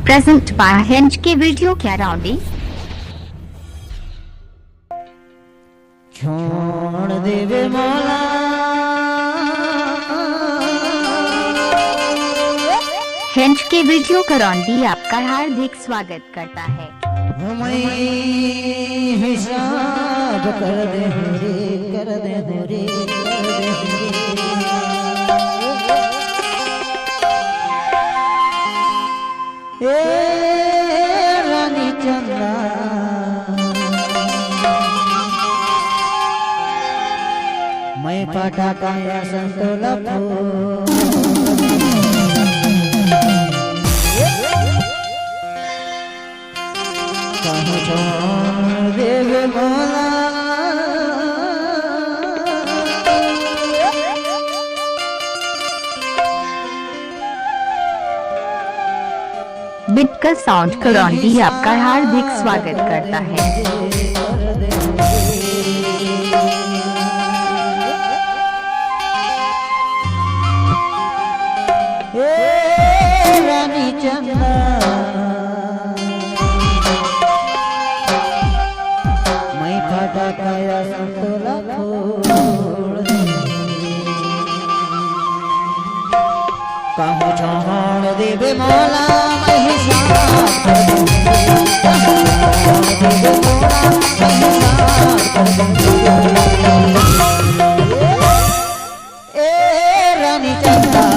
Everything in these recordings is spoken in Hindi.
Present by Hinge के वीडियो क्या राउंडी छोड़ देवे मौला हिंज के वीडियो का राउंडी आपका हार्दिक स्वागत करता है। हमें हिसाब कर दे रे ए रानी चंदा मैं पाटा काया संतोला कहूँ छोड़ देवे मौला बिट का साउंड का राउंडी आपका हार्दिक स्वागत करता है। रानी चंदा मैं फाटा काया संतोला कहूँ छोड़ देवे मौला मैं हिसाब कर देवे मौला मैं हिसाब कर ए रानी चंदा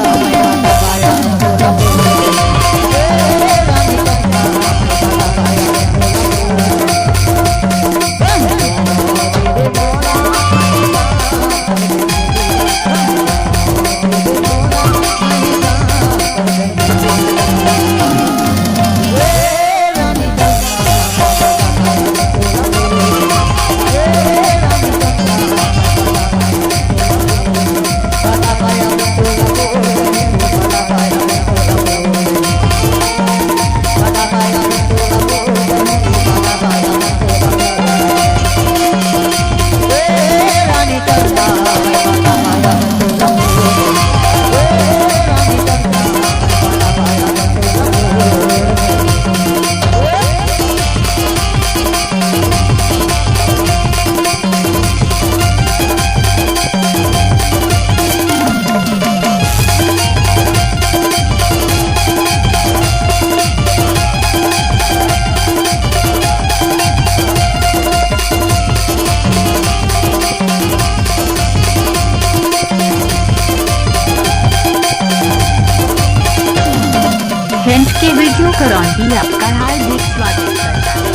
हिंज के वीडियो का राउंडी आपका हार्दिक स्वागत करता है।